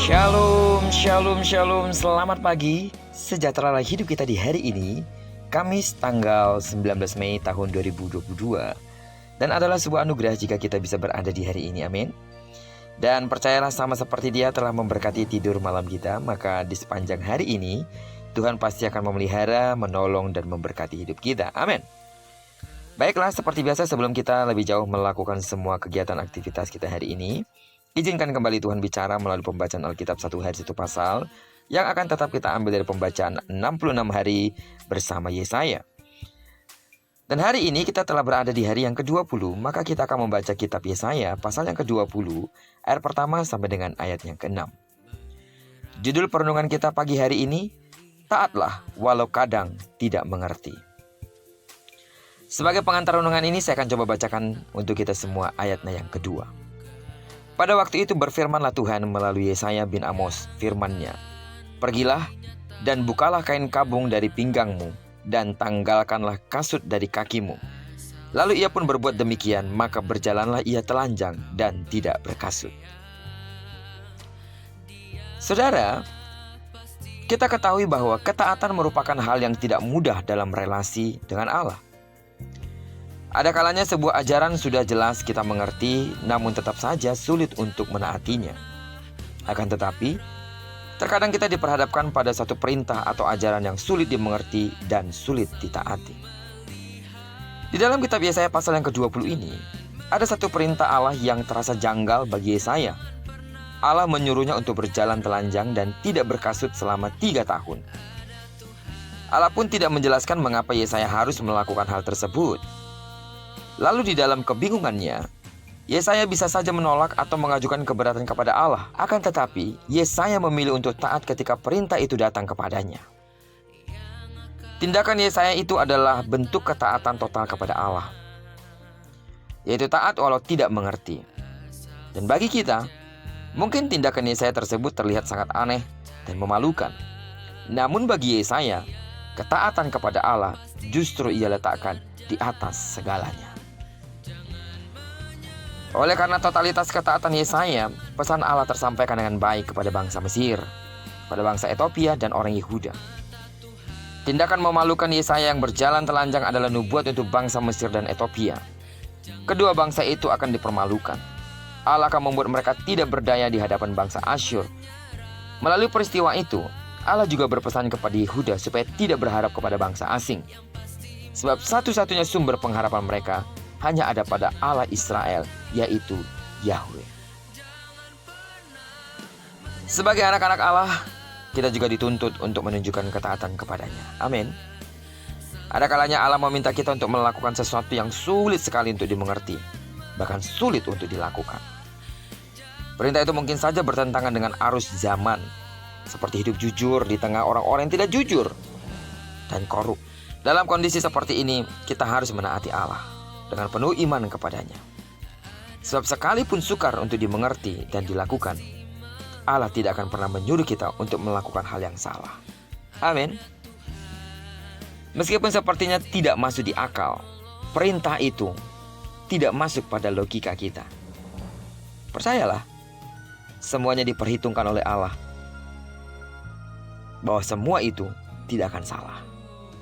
Shalom, shalom, shalom. Selamat pagi. Sejahteralah hidup kita di hari ini, Kamis tanggal 19 Mei tahun 2022. Dan adalah sebuah anugerah jika kita bisa berada di hari ini, amin. Dan percayalah sama seperti Dia telah memberkati tidur malam kita, maka di sepanjang hari ini Tuhan pasti akan memelihara, menolong, dan memberkati hidup kita, amin. Baiklah, seperti biasa sebelum kita lebih jauh melakukan semua kegiatan aktivitas kita hari ini, izinkan kembali Tuhan bicara melalui pembacaan Alkitab satu hari satu pasal yang akan tetap kita ambil dari pembacaan 66 hari bersama Yesaya. Dan hari ini kita telah berada di hari yang ke-20, maka kita akan membaca kitab Yesaya pasal yang ke-20, ayat pertama sampai dengan ayat yang ke-6. Judul perenungan kita pagi hari ini, taatlah walau kadang tidak mengerti. Sebagai pengantar renungan ini saya akan coba bacakan untuk kita semua ayatnya yang kedua. Pada waktu itu berfirmanlah Tuhan melalui Yesaya bin Amos firman-Nya, "Pergilah dan bukalah kain kabung dari pinggangmu dan tanggalkanlah kasut dari kakimu." Lalu ia pun berbuat demikian, maka berjalanlah ia telanjang dan tidak berkasut. Saudara, kita ketahui bahwa ketaatan merupakan hal yang tidak mudah dalam relasi dengan Allah. Ada kalanya sebuah ajaran sudah jelas kita mengerti, namun tetap saja sulit untuk menaatinya. Akan tetapi, terkadang kita diperhadapkan pada satu perintah atau ajaran yang sulit dimengerti dan sulit ditaati. Di dalam kitab Yesaya pasal yang ke-20 ini, ada satu perintah Allah yang terasa janggal bagi Yesaya. Allah menyuruhnya untuk berjalan telanjang dan tidak berkasut selama 3 tahun. Allah pun tidak menjelaskan mengapa Yesaya harus melakukan hal tersebut. Lalu di dalam kebingungannya, Yesaya bisa saja menolak atau mengajukan keberatan kepada Allah. Akan tetapi, Yesaya memilih untuk taat ketika perintah itu datang kepadanya. Tindakan Yesaya itu adalah bentuk ketaatan total kepada Allah, yaitu taat walau tidak mengerti. Dan bagi kita, mungkin tindakan Yesaya tersebut terlihat sangat aneh dan memalukan. Namun bagi Yesaya, ketaatan kepada Allah justru ia letakkan di atas segalanya. Oleh karena totalitas ketaatan Yesaya, pesan Allah tersampaikan dengan baik kepada bangsa Mesir, pada bangsa Ethiopia dan orang Yehuda. Tindakan memalukan Yesaya yang berjalan telanjang adalah nubuat untuk bangsa Mesir dan Ethiopia. Kedua bangsa itu akan dipermalukan. Allah akan membuat mereka tidak berdaya di hadapan bangsa Asyur. Melalui peristiwa itu, Allah juga berpesan kepada Yehuda supaya tidak berharap kepada bangsa asing. Sebab satu-satunya sumber pengharapan mereka hanya ada pada Allah Israel, yaitu Yahweh. Sebagai anak-anak Allah, kita juga dituntut untuk menunjukkan ketaatan kepadanya. Amin. Ada kalanya Allah meminta kita untuk melakukan sesuatu yang sulit sekali untuk dimengerti, bahkan sulit untuk dilakukan. Perintah itu mungkin saja bertentangan dengan arus zaman, seperti hidup jujur di tengah orang-orang yang tidak jujur dan korup. Dalam kondisi seperti ini, kita harus menaati Allah dengan penuh iman kepadanya. Sebab sekalipun sukar untuk dimengerti dan dilakukan, Allah tidak akan pernah menyuruh kita untuk melakukan hal yang salah. Amin. Meskipun sepertinya tidak masuk di akal, perintah itu tidak masuk pada logika kita. Percayalah, semuanya diperhitungkan oleh Allah, bahwa semua itu tidak akan salah.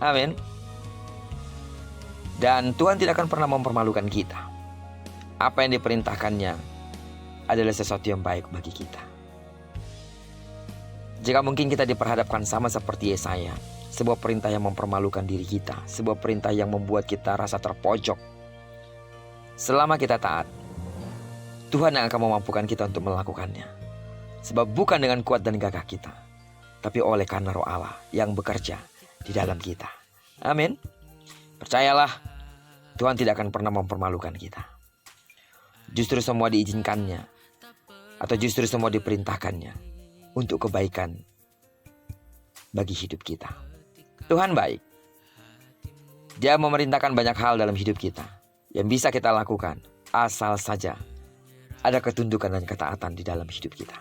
Amin. Dan Tuhan tidak akan pernah mempermalukan kita. Apa yang diperintahkannya adalah sesuatu yang baik bagi kita. Jika mungkin kita diperhadapkan sama seperti Yesaya, sebuah perintah yang mempermalukan diri kita, sebuah perintah yang membuat kita rasa terpojok, selama kita taat, Tuhan yang akan memampukan kita untuk melakukannya. Sebab bukan dengan kuat dan gagah kita, tapi oleh karena Roh Allah yang bekerja di dalam kita. Amin. Percayalah, Tuhan tidak akan pernah mempermalukan kita. Justru semua diizinkannya, atau justru semua diperintahkannya untuk kebaikan bagi hidup kita. Tuhan baik. Dia memerintahkan banyak hal dalam hidup kita yang bisa kita lakukan, asal saja ada ketundukan dan ketaatan di dalam hidup kita.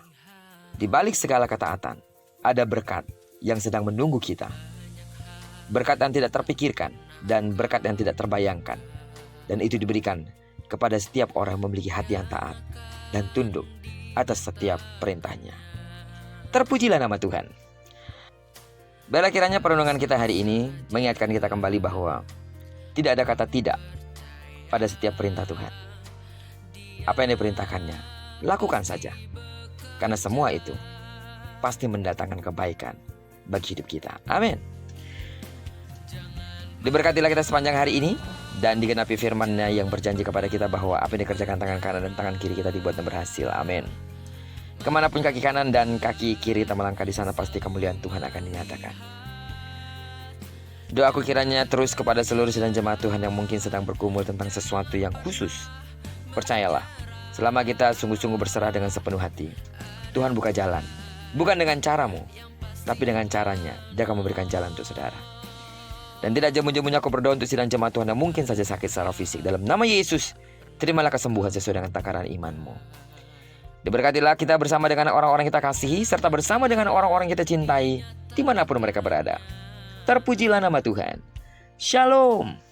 Di balik segala ketaatan, ada berkat yang sedang menunggu kita. Berkat yang tidak terpikirkan dan berkat yang tidak terbayangkan. Dan itu diberikan kepada setiap orang yang memiliki hati yang taat dan tunduk atas setiap perintahnya. Terpujilah nama Tuhan. Baiklah, kiranya perenungan kita hari ini mengingatkan kita kembali bahwa tidak ada kata tidak pada setiap perintah Tuhan. Apa yang diperintahkannya, lakukan saja. Karena semua itu pasti mendatangkan kebaikan bagi hidup kita. Amin. Diberkatilah kita sepanjang hari ini, dan digenapi firman-Nya yang berjanji kepada kita bahwa apa yang dikerjakan tangan kanan dan tangan kiri kita dibuatnya berhasil. Amin. Kemanapun kaki kanan dan kaki kiri kita melangkah, di sana pasti kemuliaan Tuhan akan dinyatakan. Doaku kiranya terus kepada seluruh sidang jemaat Tuhan yang mungkin sedang bergumul tentang sesuatu yang khusus. Percayalah, selama kita sungguh-sungguh berserah dengan sepenuh hati, Tuhan buka jalan. Bukan dengan caramu, tapi dengan caranya Dia akan memberikan jalan untuk saudara. Dan tidak jemu-jemunya aku berdoa untuk sidang jemaat Tuhan yang mungkin saja sakit secara fisik. Dalam nama Yesus, terimalah kesembuhan sesuai dengan takaran imanmu. Diberkatilah kita bersama dengan orang-orang kita kasihi, serta bersama dengan orang-orang kita cintai, dimanapun mereka berada. Terpujilah nama Tuhan. Shalom.